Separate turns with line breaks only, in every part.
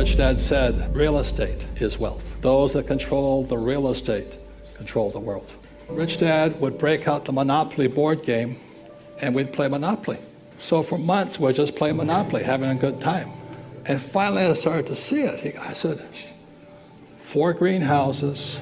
Rich Dad said, real estate is wealth. Those that control the real estate control the world. Rich Dad would break out the Monopoly board game and we'd play Monopoly. So for months, we'd just play Monopoly, having a good time. And finally, I started to see it. I said, 4 greenhouses,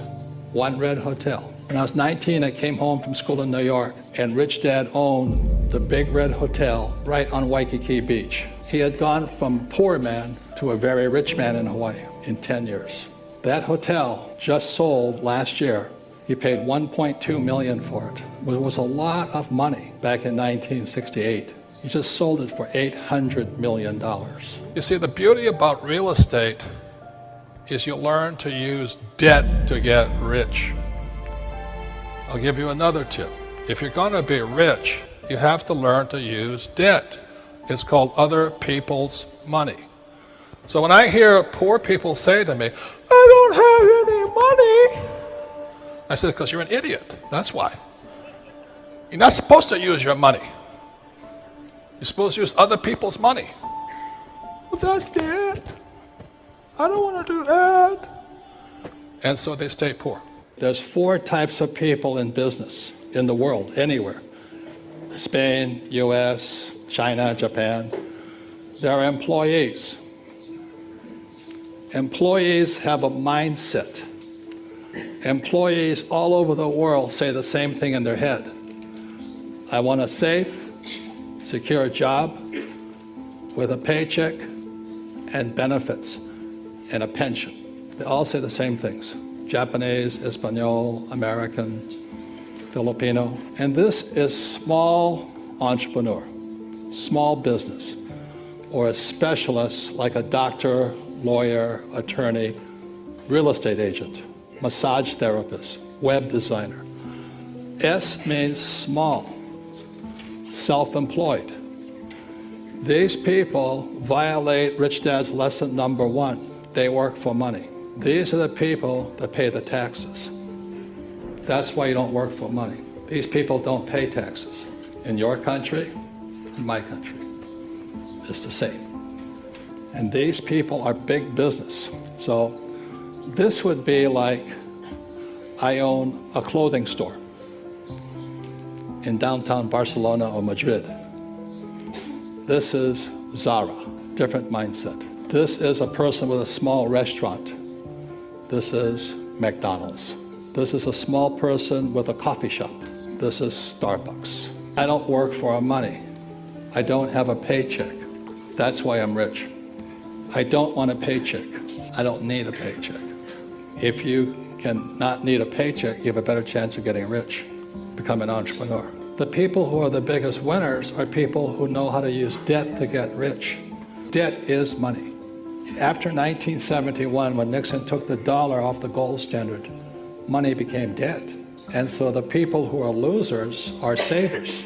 1 red hotel. When I was 19, I came home from school in New York, and Rich Dad owned the big red hotel right on Waikiki Beach. He had gone from poor man to a very rich man in Hawaii in 10 years. That hotel just sold last year. He paid $1.2 million for it. It was a lot of money back in 1968. He just sold it for $800 million. You see, the beauty about real estate is you learn to use debt to get rich. I'll give you another tip. If you're going to be rich, you have to learn to use debt. It's called other people's money. So when I hear poor people say to me, I don't have any money, I said, because you're an idiot. That's why. You're not supposed to use your money. You're supposed to use other people's money. But that's debt. I don't want to do that. And so they stay poor. There's 4 types of people in business, in the world, anywhere. Spain, US, China, Japan. There are employees. Employees have a mindset. Employees all over the world say the same thing in their head. I want a safe, secure job with a paycheck and benefits and a pension. They all say the same things. Japanese, Espanol, American, Filipino. And this is small entrepreneur, small business, or a specialist like a doctor, lawyer, attorney, real estate agent, massage therapist, web designer. S means small, self-employed. These people violate Rich Dad's lesson number 1. They work for money. These are the people that pay the taxes. That's why you don't work for money. These people don't pay taxes. In your country, in my country, it's the same. And these people are big business. So this would be like I own a clothing store in downtown Barcelona or Madrid. This is Zara, different mindset. This is a person with a small restaurant. This is McDonald's. This is a small person with a coffee shop. This is Starbucks. I don't work for money. I don't have a paycheck. That's why I'm rich. I don't want a paycheck. I don't need a paycheck. If you can not need a paycheck, you have a better chance of getting rich. Become an entrepreneur. The people who are the biggest winners are people who know how to use debt to get rich. Debt is money. After 1971, when Nixon took the dollar off the gold standard, money became debt. And so the people who are losers are savers.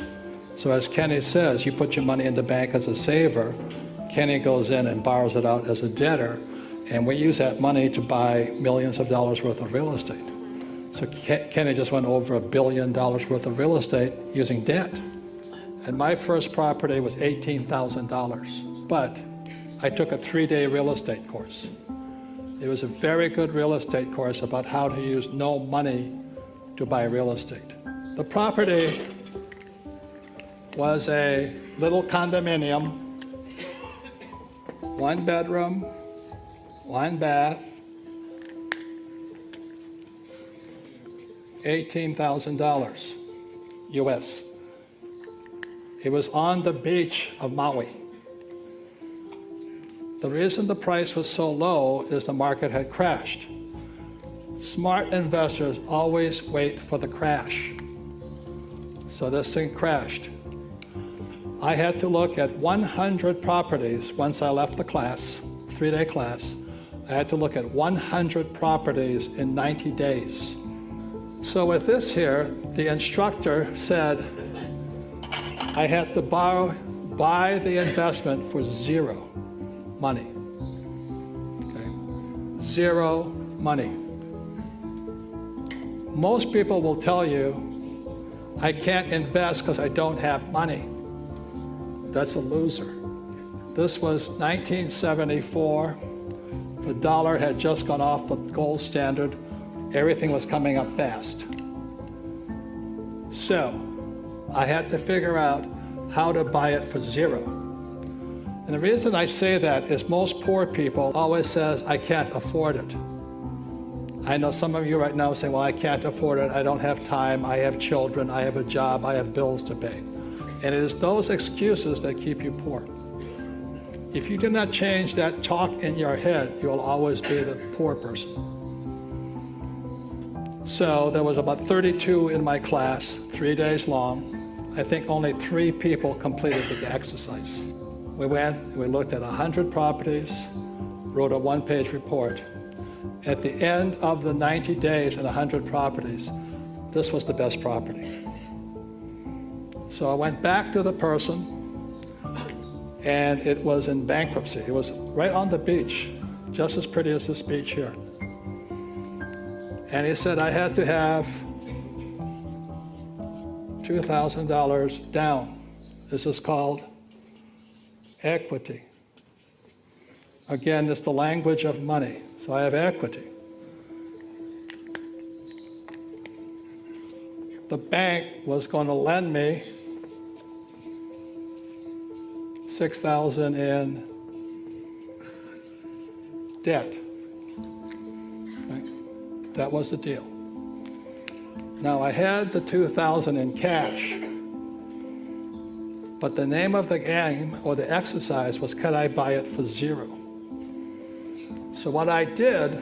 So as Kenny says, you put your money in the bank as a saver, Kenny goes in and borrows it out as a debtor, and we use that money to buy millions of dollars worth of real estate. So Kenny just went over $1 billion worth of real estate using debt. And my first property was $18,000, but I took a 3-day real estate course. It was a very good real estate course about how to use no money to buy real estate. The property was a little condominium, 1 bedroom, 1 bath, $18,000 US. It was on the beach of Maui. The reason the price was so low is the market had crashed. Smart investors always wait for the crash. So this thing crashed. I had to look at 100 properties once I left the class, 3-day class. I had to look at 100 properties in 90 days. So with this here, the instructor said I had to buy the investment for 0 money. Okay? 0 money. Most people will tell you, I can't invest because I don't have money. That's a loser. This was 1974. dollar had just gone off the gold standard. Everything was coming up fast. So I had to figure out how to buy it for zero. And the reason I say that is most poor people always says, I can't afford it. I know some of you right now say, well, I can't afford it. I don't have time. I have children. I have a job. I have bills to pay. And it is those excuses that keep you poor. If you do not change that talk in your head, you'll always be the poor person. So there was about 32 in my class, 3 days long. I think only 3 people completed the exercise. We went, we looked at 100 properties, wrote a 1-page report. At the end of the 90 days and 100 properties, this was the best property. So I went back to the person, and it was in bankruptcy. It was right on the beach, just as pretty as this beach here. And he said I had to have $2,000 down. This is called equity. Again, it's the language of money. So I have equity. The bank was going to lend me $6,000 in debt. Right? That was the deal. Now I had the $2,000 in cash, but the name of the game or the exercise was, could I buy it for zero? So what I did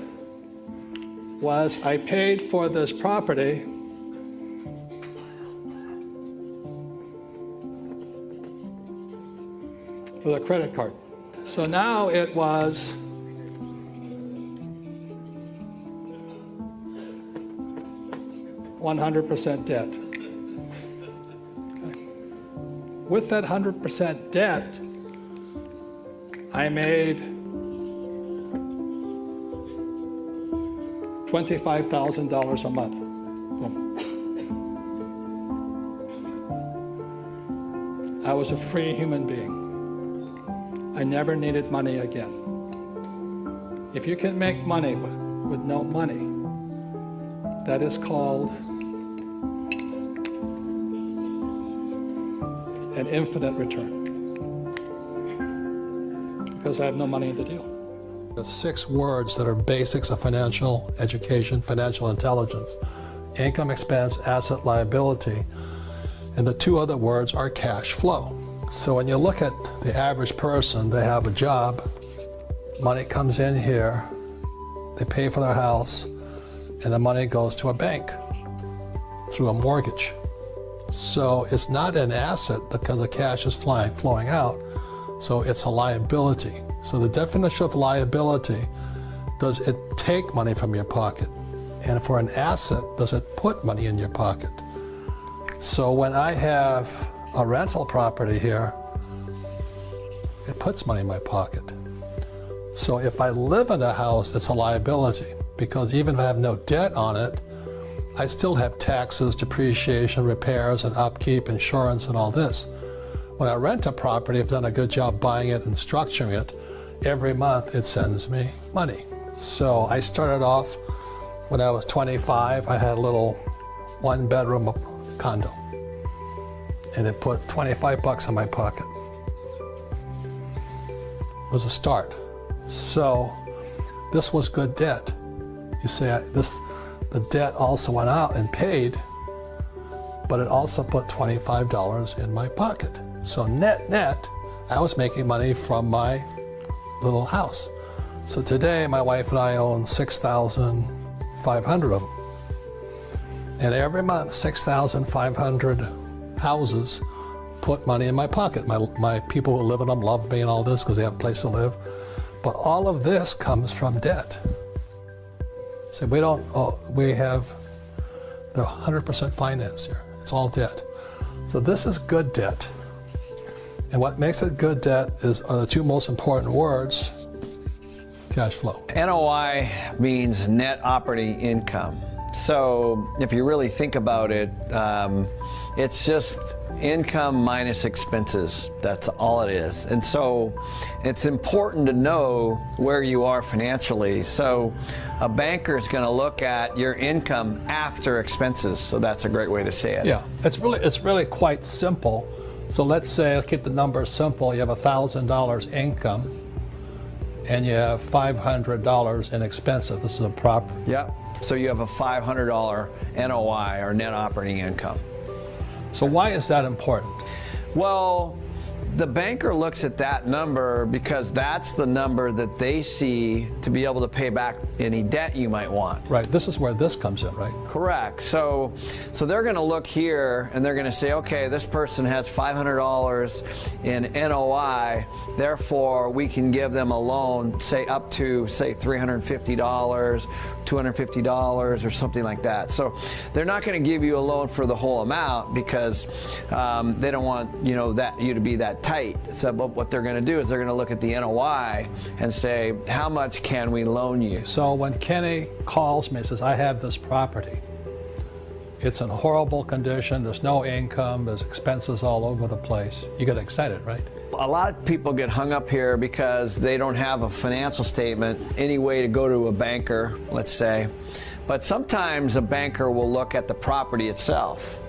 was I paid for this property with a credit card. So now it was $100% debt. Okay. With that 100% debt, I made $25,000 a month. Boom. I was a free human being. I never needed money again. If you can make money with no money, that is called an infinite return. Because I have no money in the deal. The 6 words that are basics of financial education, financial intelligence: income, expense, asset, liability. And the 2 other words are cash flow. So when you look at the average person, they have a job, money comes in here, they pay for their house, and the money goes to a bank through a mortgage. So it's not an asset because the cash is flowing out, so it's a liability. So the definition of liability, does it take money from your pocket? And for an asset, does it put money in your pocket? So when I have a rental property here, it puts money in my pocket. So if I live in the house, it's a liability, because even if I have no debt on it, I still have taxes, depreciation, repairs, and upkeep, insurance, and all this. When I rent a property, I've done a good job buying it and structuring it. Every month it sends me money. So I started off when I was 25. I had a little 1-bedroom condo, and it put 25 bucks in my pocket. It was a start. So this was good debt. You see, the debt also went out and paid, but it also put $25 in my pocket. So net, I was making money from my little house. So today, my wife and I own 6,500 of them. And every month, 6,500 houses put money in my pocket. My people who live in them love me and all this because they have a place to live. But all of this comes from debt. So they're 100% finance here. It's all debt. So this is good debt. And what makes it good debt are the 2 most important words: cash flow.
NOI means net operating income. So if you really think about it, it's just income minus expenses. That's all it is. And so it's important to know where you are financially. So a banker is going to look at your income after expenses. So that's a great way to say it.
Yeah, it's really quite simple. So let's say, I'll keep the numbers simple. You have $1,000 income and you have $500 in expenses. This is a property.
Yeah. So you have a $500 NOI, or net operating income.
So why is that important?
Well, the banker looks at that number because that's the number that they see to be able to pay back any debt you might want.
Right, this is where this comes in, right?
Correct. So they're going to look here and they're going to say, okay, this person has $500 in NOI, therefore we can give them a loan, say up to, say, $350, $250 or something like that. So they're not going to give you a loan for the whole amount because they don't want, you to be that tight. So but what they're going to do is they're going to look at the NOI and say, how much can we loan you?
So when Kenny calls me and says, I have this property, it's in horrible condition, there's no income, there's expenses all over the place, you get excited, right?
A lot of people get hung up here because they don't have a financial statement, any way to go to a banker, let's say. But sometimes a banker will look at the property itself.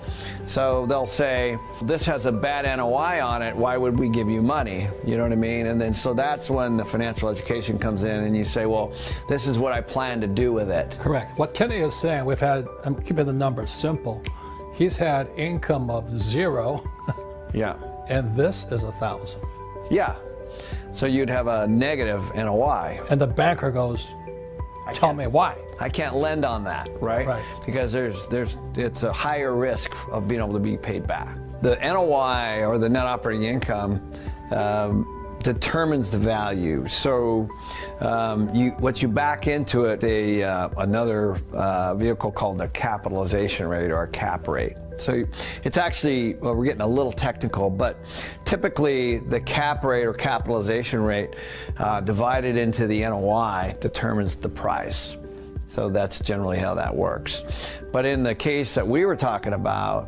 So they'll say, this has a bad NOI on it, why would we give you money? You know what I mean? And then so that's when the financial education comes in and you say, well, this is what I plan to do with it.
Correct. What Kenny is saying, I'm keeping the numbers simple. He's had income of 0.
Yeah.
And this is 1,000.
Yeah. So you'd have a negative NOI.
And the banker goes, tell me why.
I can't lend on that, right?
Right.
Because it's a higher risk of being able to be paid back. The NOI, or the net operating income, determines the value. So what you back into it, another vehicle called the capitalization rate, or a cap rate. So it's actually, well, we're getting a little technical, but typically the cap rate or capitalization rate divided into the NOI determines the price. So that's generally how that works. But in the case that we were talking about,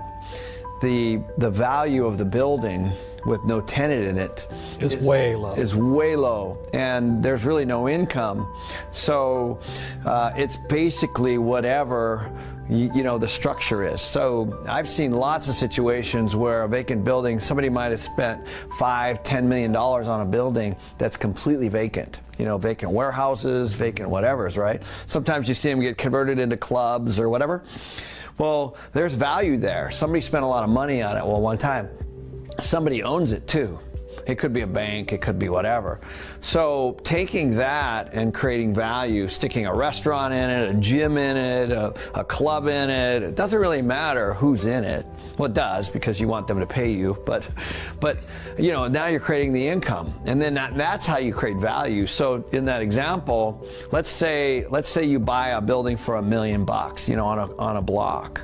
the value of the building with no tenant in it
is way low.
Is way low, and there's really no income. So it's basically whatever the structure is. So I've seen lots of situations where a vacant building, somebody might have spent $5–10 million on a building that's completely vacant. Vacant warehouses, vacant whatevers, right? Sometimes you see them get converted into clubs or whatever. Well, there's value there. Somebody spent a lot of money on it. Well, one time, somebody owns it too. It could be a bank, it could be whatever. So taking that and creating value, sticking a restaurant in it, a gym in it, a club in it, it doesn't really matter who's in it. Well, it does, because you want them to pay you, but now you're creating the income, and then that's how you create value. So in that example, let's say you buy a building for $1 million, on a block.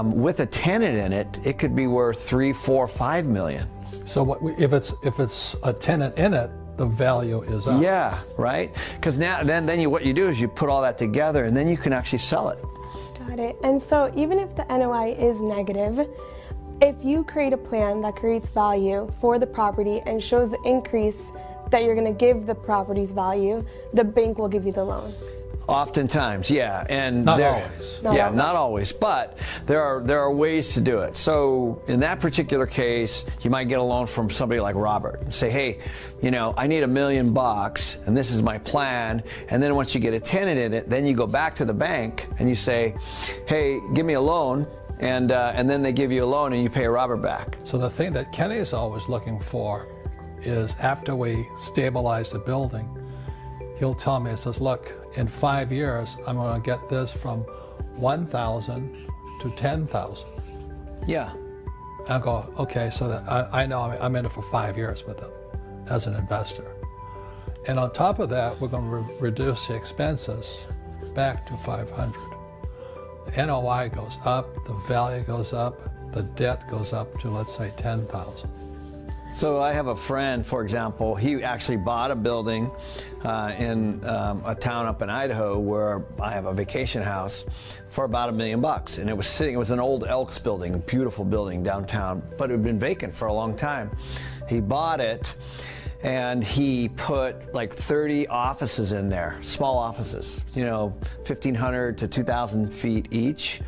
With a tenant in it, it could be worth $3, $4, $5 million.
So if it's a tenant in it, the value is up.
Yeah, right. Because what you do is you put all that together, and then you can actually sell it.
Got it. And so even if the NOI is negative, if you create a plan that creates value for the property and shows the increase that you're going to give the property's value, the bank will give you the loan.
Oftentimes, yeah, and
not always.
Not always, but there are ways to do it. So in that particular case, you might get a loan from somebody like Robert and say, hey, I need $1 million, and this is my plan. And then once you get a tenant in it, then you go back to the bank and you say, hey, give me a loan. And then they give you a loan and you pay Robert back.
So the thing that Kenny is always looking for is, after we stabilize the building, he'll tell me, he says, look, in 5 years, I'm going to get this from 1,000 to 10,000.
Yeah.
I'll go, okay, so that I know I'm in it for 5 years with them as an investor. And on top of that, we're going to reduce the expenses back to 500. The NOI goes up, the value goes up, the debt goes up to, let's say, 10,000.
So I have a friend, for example, he actually bought a building in a town up in Idaho where I have a vacation house for about $1 million. And it was an old Elks building, a beautiful building downtown, but it had been vacant for a long time. He bought it and he put like 30 offices in there, small offices, 1,500 to 2,000 feet each,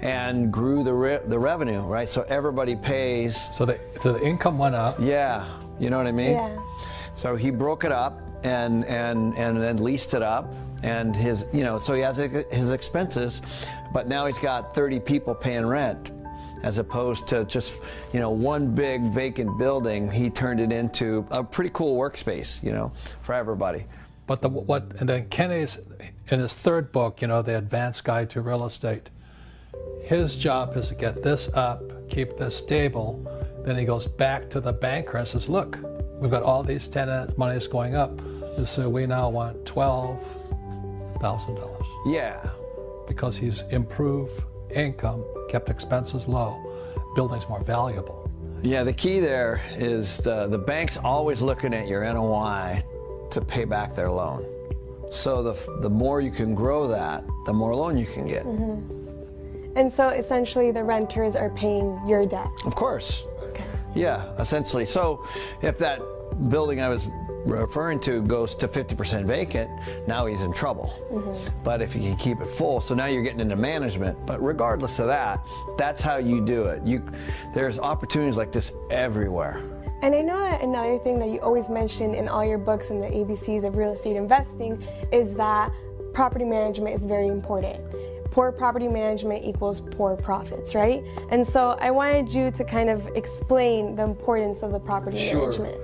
and grew the revenue, right? So everybody pays.
So the income went up.
Yeah, you know what I mean?
Yeah.
So he broke it up and then leased it up, and so he has his expenses, but now he's got 30 people paying rent, as opposed to just one big vacant building. He turned it into a pretty cool workspace, for everybody.
But and then Kenny's in his third book, The Advanced Guide to Real Estate. His job is to get this up, keep this stable. Then he goes back to the banker and says, look, we've got all these tenants, money is going up. And so we now want $12,000.
Yeah.
Because he's improved income, kept expenses low, building's more valuable.
Yeah, the key there is the bank's always looking at your NOI to pay back their loan. So the more you can grow that, the more loan you can get.
Mm-hmm. And so essentially the renters are paying your debt.
Of course.
Okay.
Yeah, essentially. So if that building I was referring to goes to 50% vacant, now he's in trouble. Mm-hmm. But if you can keep it full, so now you're getting into management. But regardless of that, that's how you do it. There's opportunities like this everywhere.
And I know that another thing that you always mention in all your books and the ABCs of real estate investing is that property management is very important. Poor property management equals poor profits, right? And so I wanted you to kind of explain the importance of the property management.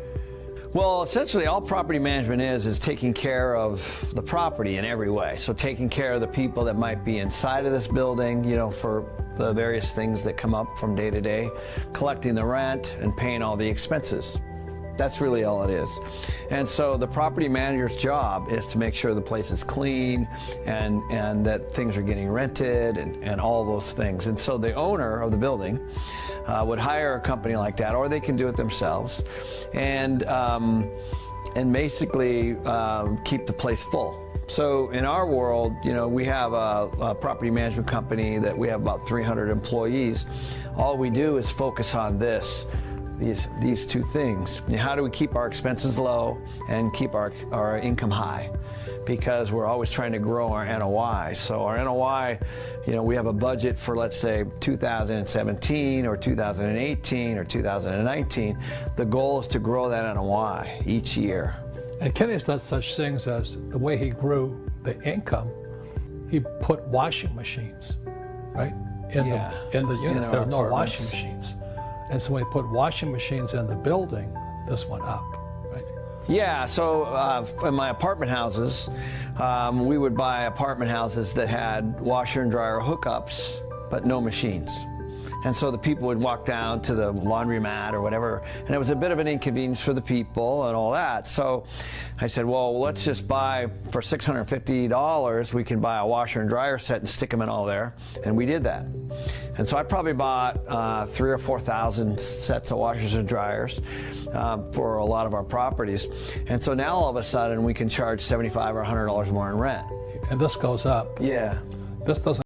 Well, essentially all property management is taking care of the property in every way. So taking care of the people that might be inside of this building, for the various things that come up from day to day, collecting the rent and paying all the expenses. That's really all it is. And so the property manager's job is to make sure the place is clean and that things are getting rented and all those things. And so the owner of the building would hire a company like that, or they can do it themselves, and basically keep the place full. So in our world, we have a property management company that we have about 300 employees. All we do is focus on these two things. How do we keep our expenses low and keep our income high? Because we're always trying to grow our NOI. So our NOI, we have a budget for, let's say, 2017 or 2018 or 2019. The goal is to grow that NOI each year.
And Kenny's done such things as the way he grew the income, he put washing machines, right? In the units. There are no washing machines. And so when he put washing machines in the building, this went up, right?
Yeah, so in my apartment houses, we would buy apartment houses that had washer and dryer hookups, but no machines. And so the people would walk down to the laundromat or whatever, and it was a bit of an inconvenience for the people and all that. So I said, well, let's just buy, for $650, we can buy a washer and dryer set and stick them in all there. And we did that. And so I probably bought 3,000 or 4,000 sets of washers and dryers for a lot of our properties. And so now all of a sudden we can charge $75 or $100 more in rent.
And this goes up.
Yeah.
This doesn't